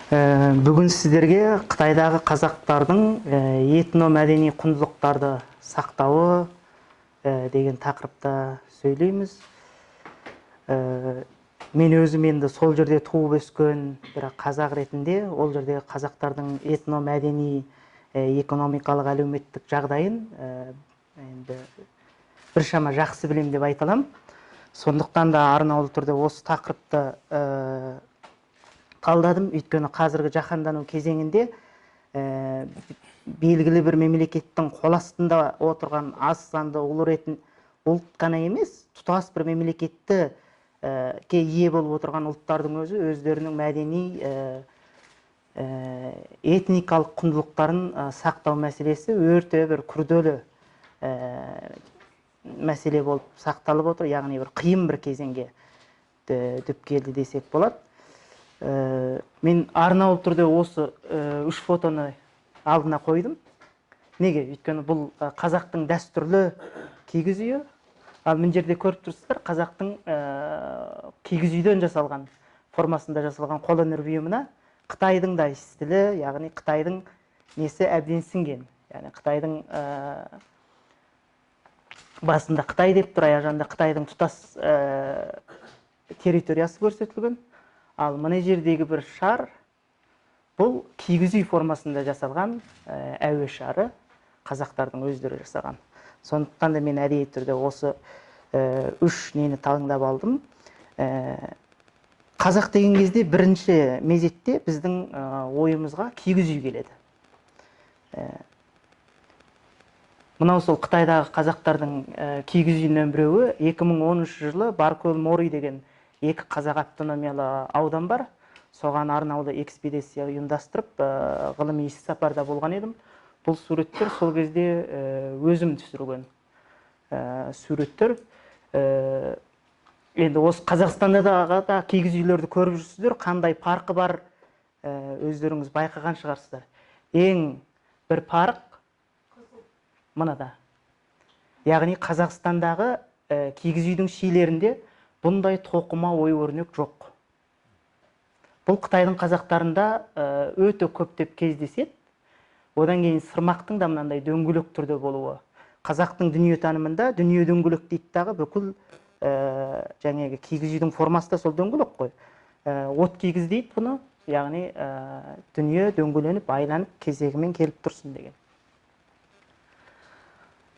Бүгін сіздерге Қытайдағы қазақтардың этно-мәдени құндылықтарды сақтауы деген тақырыпта сөйлейміз. Мен өзім енді сол жерде туып өскен бірақ қазақ ретінде ол жердегі қазақтардың этно-мәдени экономикалық әлеуметтік жағдайын енді біршама жақсы білем деп айта аламын. Сондықтан да арнаулы түрде осы тақырыпты талдадым, өйткені қазіргі жаһандану кезеңінде белгілі бір мемлекеттің қол астында отырған аз санды ұлт қана емес, тұтас бір мемлекетті ие болып отырған ұлттардың өзі өздерінің мәдени этникалық құндылықтарын сақтау мәселесі өте бір күрделі мәселе болып сақталып отыр, яғни бір қиын бір кезеңге түсіп келді десек болады. Мен арнаулы түрде осы үш фотоны алдына қойдым. Неге? Өйткені бұл қазақтың дәстүрлі кигіз үйі. Ал мына жерде көріп тұрсыздар, қазақтың кигіз үйден жасалған, формасында жасалған қолөнер бұйымына Қытайдың да стилі, яғни Қытайдың несі әбден сіңген. Яғни Қытайдың басында Қытай деп тұр, аяқ жағында Қытайдың тұтас территориясы көрсетілген. Ал мына жердегі бір шар, бұл кигіз үй формасында жасалған әуе шары, қазақтардың өздері жасаған. Сондықтан да мен әдейі түрде осы үш нені таңдап алдым. Қазақ деген кезде бірінші мезетте біздің ойымызға кигіз үй келеді. Мынау сол Қытайдағы қазақтардың кигіз үйінен біреуі 2013 жылы Баркөл Мори деген екі қазақ автономиялы аудан бар. Соған арнаулы экспедиция ұйымдастырып, ғылыми іссапарда болған едім. Бұл суреттер сол кезде өзім түсірген суреттер. Енді осы Қазақстанда да кигіз үйлерді көріп жүрсіздер, қандай парқы бар өздеріңіз байқаған шығарсыздар. Ең бір парық мынада. Яғни Қазақстандағы кигіз үйдің шилерінде бұндай тоқыма ой өрнек жоқ. Бұл Қытайдың қазақтарында өте көптеп кездеседі. Одан кейін сырмақтың да мынандай дөңгелек түрде болуы. Қазақтың дүниетанымында дүние дөңгелек дейді дағы, бүкіл жаңағы кигіз үйдің формасы да сол дөңгелек қой. От кигіз дейді бұны, яғни дүние дөңгеленіп, айланып, кезегімен келіп тұрсын деген.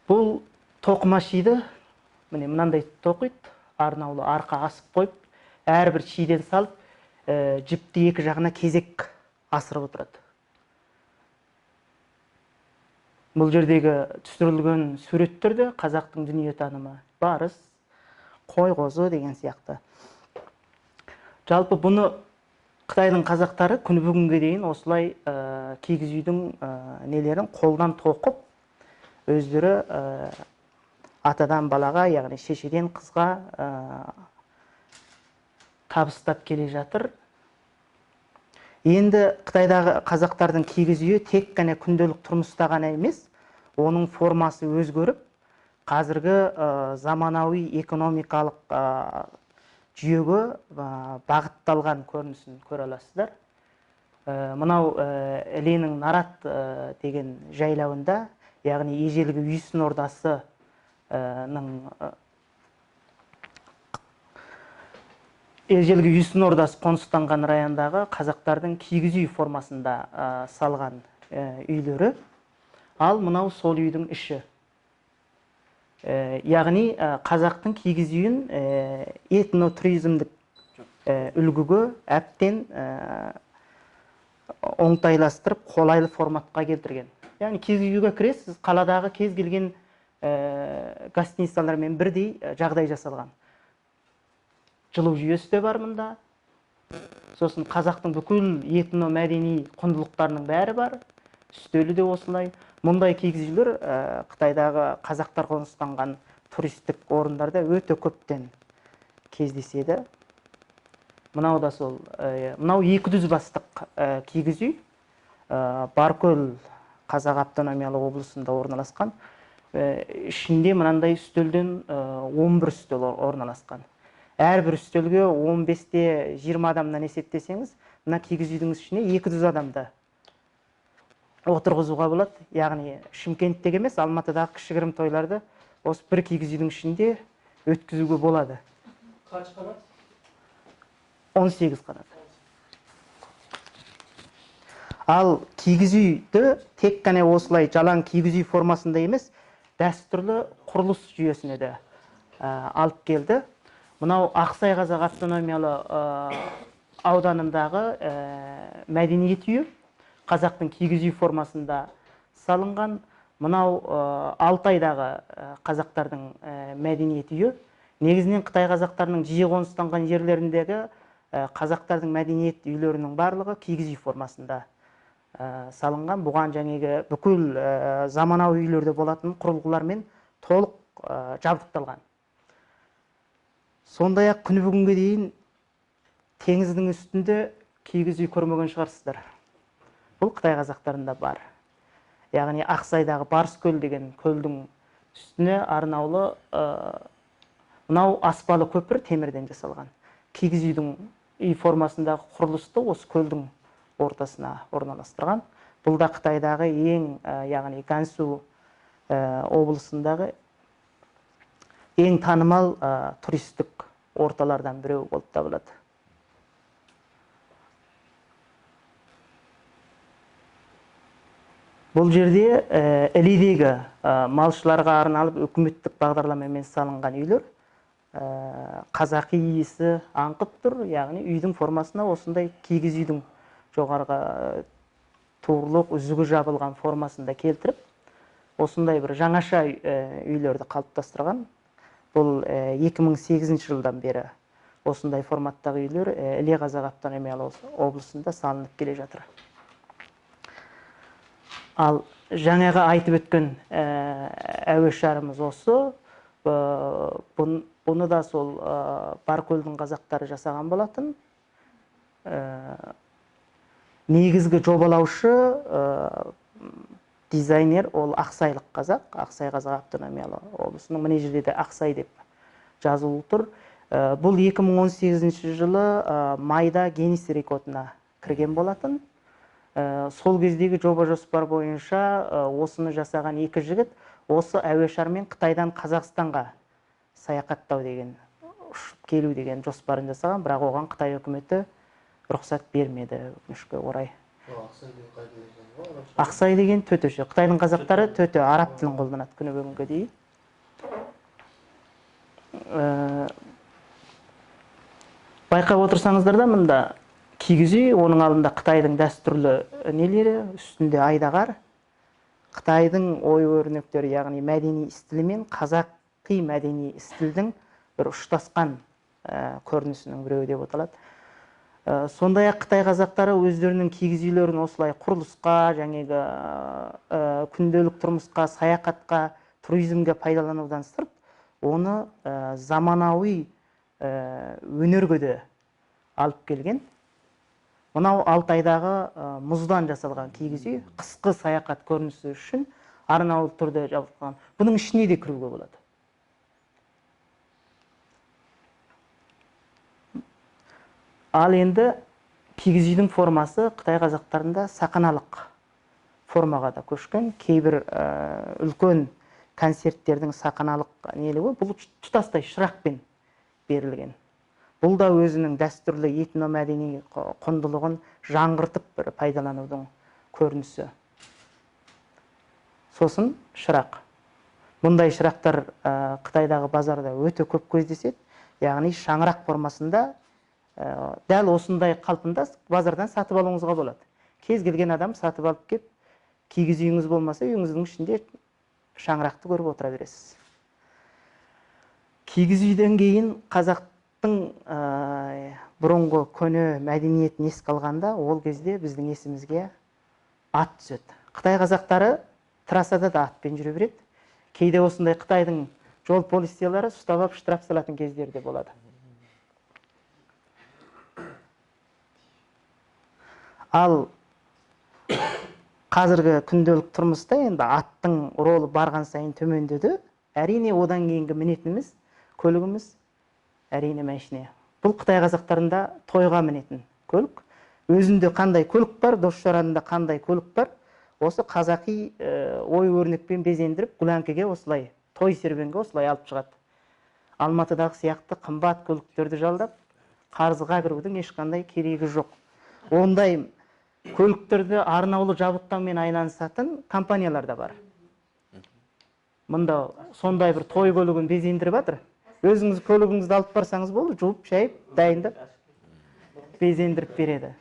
Бұл тоқыма шиді, міне мынандай тоқиды. Арнаулы арқа асып қойып, әрбір шиден салып, жіпті екі жағына кезек асырып отырады. Бұл жердегі түсірілген суреттерде қазақтың дүниетанымы, барыс, қой қозы деген сияқты. Жалпы бұны Қытайдың қазақтары күні бүгінге дейін осылай кигіз үйдің нелерін қолдан тоқып, өздері атадан балаға, яғни шешеден қызға табыстап келе жатыр. Енді Қытайдағы қазақтардың кигіз үйі тек қана күнделік тұрмыста ғана емес, оның формасы өзгеріп, қазіргі заманауи экономикалық жүйеге бағытталған көрінісін көре аласыздар. Мынау Ленин Нарат деген жайлауында, яғни ежелгі Үйсін ордасы ежелгі Үйсін ордасы қоныстанған райондағы қазақтардың кигіз үй формасында салған үйлері. Ал мынау сол үйдің іші. Яғни қазақтың кигіз үйін этнотуризмдік үлгіге әбден оңтайластырып, қолайлы форматқа келтірген. Яғни кигіз үйге кіресіз, қаладағы кез келген гостиницалармен бірдей жағдай жасалған. Жылу жүйесі де бар мұнда. Сосын қазақтың бүкіл этно-мәдени құндылықтарының бәрі бар. Үстелі де осылай. Мұндай кигіз үйлер Қытайдағы қазақтар қоныстанған туристік орындарда өте көптен кездеседі. Мынау да сол, мынау 200 бастық кигіз үй. Баркөл Қазақ автономиялы облысында орналасқан. Ішінде мынандай үстелден 11 үстел орналасқан. Әрбір үстелге 15-те 20 адамнан есептесеңіз, мына кигіз үйдің ішіне 200 адамды отырғызуға болады. Яғни Шымкенттегі емес, Алматыдағы кішігірім тойларды осы бір кигіз үйдің ішінде өткізуге болады. Қанша қанат? 18 қанат. Ал кигіз үйді тек қана осылай жалаң кигіз үй формасында емес, дәстүрлі құрылыс жүйесіне де алып келді. Мынау Ақсай Қазақ автономиялы ауданындағы мәдениет үйі. Қазақтың кигіз үй формасында салынған. Мынау Алтайдағы қазақтардың мәдениет үйі. Негізінен Қытай қазақтарының жиі қоныстанған жерлеріндегі қазақтардың мәдениет үйлерінің барлығы кигіз үй формасында салынған. Бұған жаңағы бүкіл заманауи үйлерде болатын құрылғылармен толық жабдықталған. Сондай-ақ күні бүгінге дейін теңіздің үстінде кигіз үй көрмеген шығарсыздар. Бұл Қытай қазақтарында бар. Яғни Ақсайдағы Барыскөл деген көлдің үстіне арнаулы мынау аспалы көпір темірден жасалған. Кигіз үйдің үй формасындағы құрылысты осы көлдің ортасына орналастырған. Бұл да Қытайдағы яғни Гансу облысындағы ең танымал туристік орталардан біреу болып табылады. Бұл жерде Ілидегі малшыларға арналып үкіметтік бағдарламамен салынған үйлер. Қазақи иісі аңқып тұр, яғни үйдің формасына осындай кигіз үйдің жоғарғы туырлық үзігі жабылған формасында келтіріп, осындай бір жаңаша үйлерді қалыптастырған. Бұл 2008 жылдан бері осындай форматтағы үйлер Іле Қазақ автономиялы облысында салынып келе жатыр. Ал жаңағы айтып өткен әуешарымыз осы. Бұны да сол Баркөлдің қазақтары жасаған болатын. Негізгі жобалаушы дизайнер ол Ақсайлық қазақ, Ақсай Қазақ автономиялы облысының. Міне жерде де Ақсай деп жазылып тұр. Бұл 2018 жылы майда Гиннес рекордына кірген болатын. Сол кездегі жоба жоспар бойынша осыны жасаған екі жігіт осы әуешармен Қытайдан Қазақстанға саяхаттау деген, ұшып келу деген жоспарын жасаған, бірақ оған Қытай үкіметі рұқсат бермеді өкінішке орай. Ақсай деген төтөші. Қытайдың қазақтары төтө, араб тілін қолданады күні бүгінге дейін. Байқап отырсаңыздар да, мында кигіз үй, оның алдында Қытайдың дәстүрлі нелері, үстінде айдағар. Қытайдың ою-өрнектері, яғни мәдени стилі мен қазақи мәдени стилдің бір ұштасқан көрінісінің біреуі деп аталады. Сондай-ақ Қытай қазақтары өздерінің кигіз үйлерін осылай құрылысқа, жаңағы күнделік тұрмысқа, саяхатқа, туризмге пайдаланудан сырт, оны заманауи өнерге де алып келген. Мынау Алтайдағы мұздан жасалған кигіз үй, қысқы саяхат көрінісі үшін арнаулы түрде жабдықталған. Бұның ішіне де кіруге болады. Ал енді кигіз үйдің формасы Қытай қазақтарында сақаналық формаға да көшкен. Кейбір үлкен концерттердің сақаналық нелігі бұл тұтастай шырақпен берілген. Бұл да өзінің дәстүрлі этномәдени құндылығын жаңғыртып пайдаланудың көрінісі. Сосын шырақ. Бұндай шырақтар Қытайдағы базарда өте көп кездеседі. Яғни шаңырақ формасында дәл осындай қалпында базардан сатып алуыңызға болады. Кез келген адам сатып алып кеп, кигіз үйіңіз болмаса, үйіңіздің ішінде шаңырақты көріп отыра бересіз. Кигіз үйден кейін қазақтың бұрынғы көне мәдениетін еске алғанда, ол кезде біздің есімізге ат түседі. Қытай қазақтары трассада да атпен жүре береді. Кейде осындай Қытайдың жол полициялары ұстап алып штраф салатын кездері де болады. Ал қазіргі күнделік тұрмыста енді аттың ролы барған сайын төмендеді. Әрине одан кейінгі мінетініміз, көлігіміз әрине машина. Бұл Қытай қазақтарында тойға мінетін көлік. өзінде қандай көлік бар, дос жаранында қандай көлік бар, осы қазақи ой өрнекпен безендіріп гүләңкіге осылай той серуенге осылай алып шығады. Алматыдағы сияқты қымбат көліктерді жалдап қарызға кірудің ешқандай керегі жоқ. Ондай көліктерді арнаулы жабдықтаумен айналысатын компаниялар да бар. Мұнда сондай бір той көлігін безендіріп жатыр. Өзіңіз көлігіңізді алып барсаңыз болды, жуып, шайып, дайындап безендіріп береді.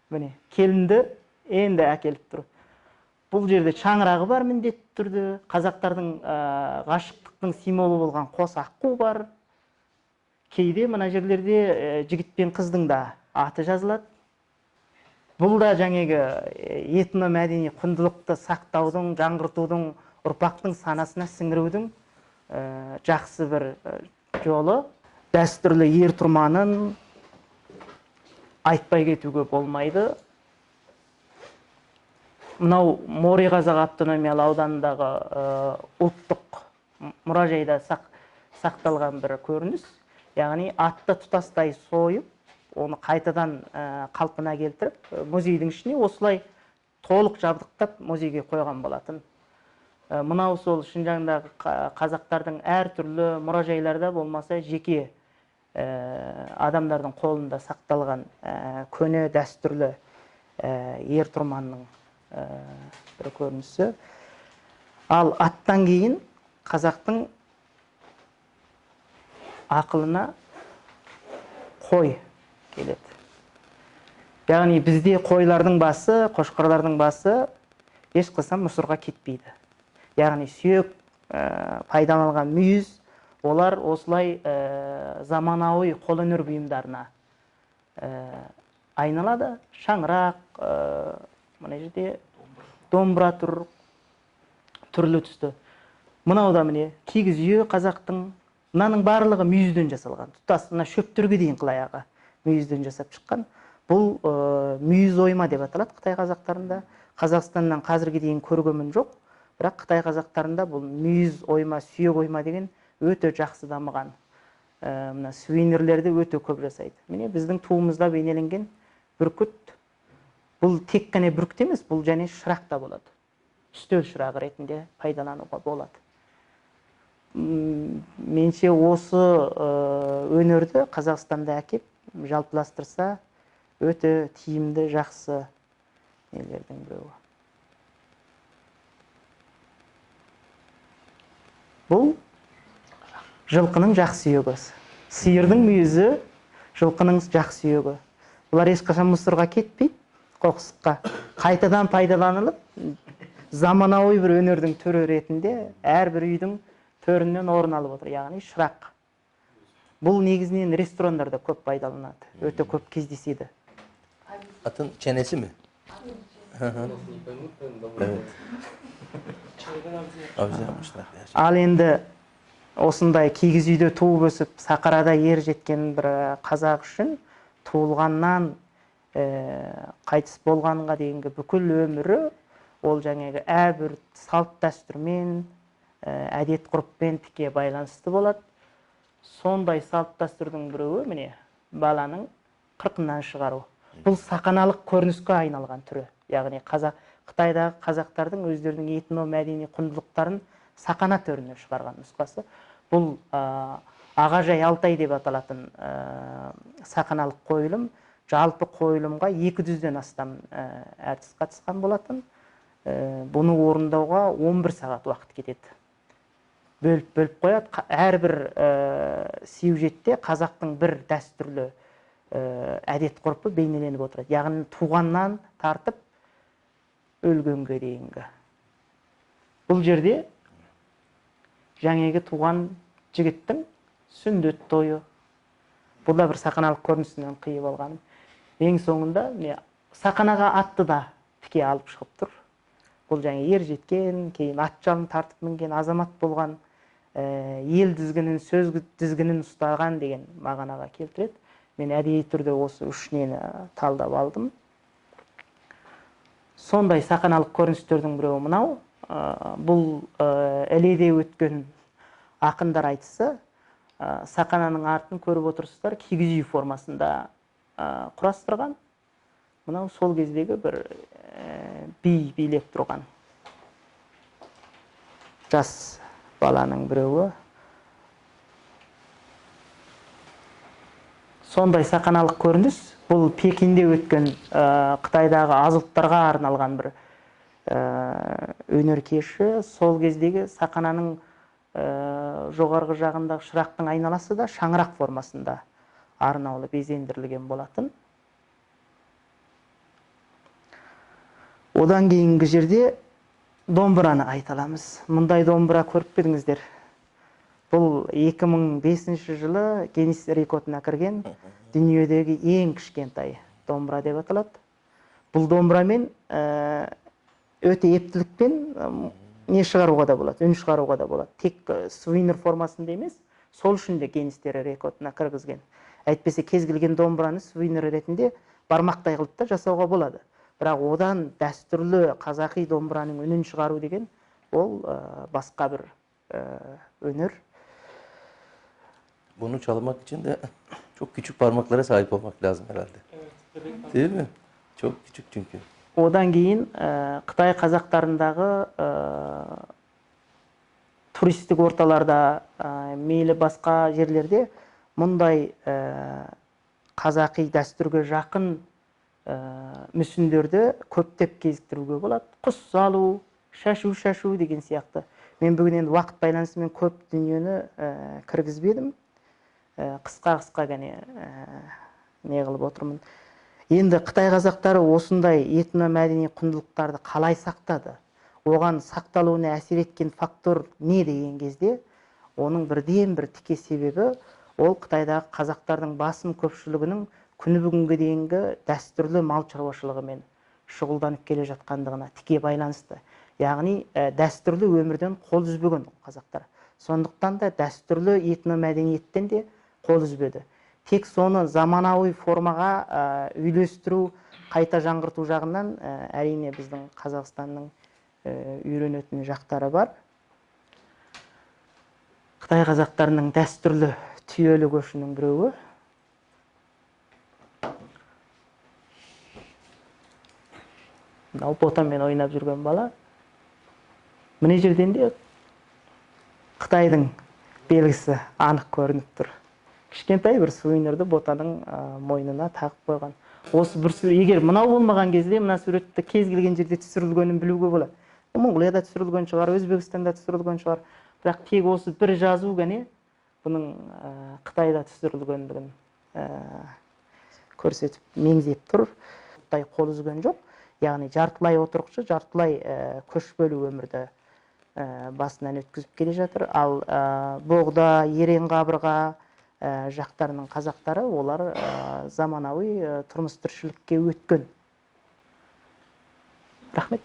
Міне, келінді енді әкеліп тұр. Бұл жерде шаңырағы бар міндетті түрде. Қазақтардың ғашықтықтың символы болған қос аққу бар. Кейде мына жерлерде жігіт пен қыздың да аты жазылады. Бұл да жаңағы этномәдени құндылықты сақтаудың, жаңғыртудың, ұрпақтың санасына сіңірудің жақсы бір жолы. Дәстүрлі ер тұрманын айтпай кетуге болмайды. Мынау Морей-Қазақ автономиялы ауданындағы ұлттық мұражайда сақталған бір көрініс. Яғни атты тұтастай сойып, оны қайтадан қалпына келтіріп, музейдің ішіне осылай толық жабдықтап музейге қойған болатын. Мынау сол Шыңжаңдағы қазақтардың әртүрлі мұражайларда болмаса жеке адамдардың қолында сақталған көне дәстүрлі ер тұрманның бір көрінісі. Ал аттан кейін қазақтың ақылына қой келеді. Яғни бізде қойлардың басы, қошқарлардың басы ешқашан мұсырға кетпейді. Яғни сүйек пайдаланылған мүйіз, олар осылай заманауи қолөнер бұйымдарына айналады. Шаңырақ, мына жерде домбыра тұр, түрлі түсті. Мынау да міне кигіз үй қазақтың, мынаның барлығы мүйізден жасалған. Тұтас мына шөптерге дейін қылаяғы мүйізден жасап шыққан. Бұл мүйіз ойма деп аталады Қытай қазақтарында. Қазақстаннан қазірге дейін көргенім жоқ, бірақ Қытай қазақтарында бұл мүйіз ойма, сүйек ойма деген өте жақсы дамыған. Мына сувенирлерді өте көп жасайды. Міне біздің туымызда бейнеленген бүркіт. Бұл тек қана бүркіт емес, бұл және шырақ та болады. Үстел шырағы ретінде пайдалануға болады. Менше осы өнерді Қазақстанда әкеп жалпыластырса өте тиімді, жақсы нелердің біреуі. Бұл жылқының жақ сүйегі. Сиырдың мүйізі, жылқының жақ сүйегі. Бұлар ешқашан Мысырға кетпейді, қоқсыққа қайтадан пайдаланылып, заманауи бір өнердің түрі ретінде әрбір үйдің төрінен орын алып отыр, яғни шырақ. Бұл негізінен ресторандарда көп пайдаланады, өте көп кездеседі. Atın çenesi mi? Evet. Avcı yapmışlar. Ал енді осындай кигіз үйде туып өсіп, сақарада ер жеткен бір қазақ үшін туылғаннан қайтыс болғанға дейінгі бүкіл өмірі ол жаңағы әрбір салт дәстүрмен, әдет ғұрыппен тіке байланысты болады. Сондай салт дәстүрдің біреуі міне баланың қырқынан шығару. Бұл сақаналық көрініске айналған түрі. Яғни Қытайдағы қазақтардың өздерінің этно-мәдени құндылықтарын сақана түріне шығарған нұсқасы. Бұл Ағажай Алтай деп аталатын сақаналық қойылым. Жалпы қойылымға 200-ден астам әртіс қатысқан болатын. Бұны орындауға 11 сағат уақыт кетеді. Бөліп қояды. Әрбір сюжетте қазақтың бір дәстүрлі әдет ғұрпы бейнеленіп отырады. Яғни туғаннан тартып өлгенге дейінгі. Бұл жерде жаңағы туған жігіттің сүндет тойы. Бұл да бір сақаналық көрінісінен қиып алған. Ең соңында сақанаға атты да тіке алып шығып тұр. Бұл жаңа ер жеткен, кейін ат жалын тартып мінген азамат болған, ел дізгінін, сөз дізгінін ұстаған деген мағынаға келтіреді. Мен әдейі түрде осы үш нені талдап алдым. Сондай сақаналық көріністердің біреуі мынау. Бұл Іледе өткен ақындар айтысы. Сақананың артын көріп отырсыздар, кигіз үй формасында құрастырған. Мынау сол кездегі бір би билеп тұрған жас баланың біреуі. Сондай сақаналық көрініс бұл Пекинде өткен Қытайдағы аз ұлттарға арналған бір өнер кеші. Сол кездегі сақананың жоғарғы жағындағы шырақтың айналасы да шаңырақ формасында арнаулы безендірілген болатын. Одан кейінгі жерде домбыраны айта аламыз. Мұндай домбыра көріп пе едіңіздер? Бұл 2005 жылы Гиннес рекордына кірген дүниедегі ең кішкентай домбыра деп аталады. Бұл домбырамен өте ептілікпен не шығаруға да болады, үн шығаруға да болады. Тек сувенир формасында емес, сол үшін де Гиннестер рекордына кіргізген. Әйтпесе кез келген домбыраны сувенир ретінде бармақтай қылып та жасауға болады. Бірақ одан дәстүрлі қазақи домбыраның үнін шығару деген ол басқа bir önür. Bunu çalmak için de çok küçük parmaklara sahip olmak lazım herhalde. Evet. Değil mi? Çok küçük çünkü. Одан кейін Қытай қазақтарындағы туристік орталарда, мейлі басқа жерлерде мұндай қазақи дәстүрге жақын мүсіндерді көптеп кезіктіруге болады. Құс салу, шашу деген сияқты. Мен бүгін енді уақыт байланысымен көп дүниені кіргізбедім. Қысқа гәне не қылып отырмын. Енді Қытай қазақтары осындай этномәдени құндылықтарды қалай сақтады? Оған сақталуына әсер еткен фактор не деген кезде, оның бірден бір тіке себебі ол Қытайдағы қазақтардың басым көпшілігінің күні бүгінге дейінгі дәстүрлі мал шаруашылығымен шұғылданып келе жатқандығына тіке байланысты. Яғни дәстүрлі өмірден қол үзбеген қазақтар. Сондықтан да дәстүрлі этномәдениеттен де қол үзбеді. Тек соны заманауи формаға үйлестіру, қайта жаңғырту жағынан әрине біздің Қазақстанның үйренетін жақтары бар. Қытай қазақтарының дәстүрлі түйелі көшінің біреуі. Мынау ботамен ойнап жүрген бала. Мына жерден де Қытайдың белгісі анық көрініп тұр. Кішкентай бір сувенирді ботаның мойнына тағып қойған. Осы бір сурет, егер мынау болмаған кезде мына суретті кез келген жерде түсірілгенін білуге болады. Монғолияда түсірілген шығар, Өзбекстанда түсірілген шығар. Бірақ тек осы бір жазу ғана бұның Қытайда түсірілгендігін көрсетіп, меңзеп тұр. Қытай қол үзген жоқ. Яғни жартылай отырықшы, жартылай көшпелі өмірді басынан өткізіп келе жатыр. Ал Боғда, Ерен қабырға жақтарының қазақтары, олар заманауи тұрмыс тіршілікке өткен. Рахмет.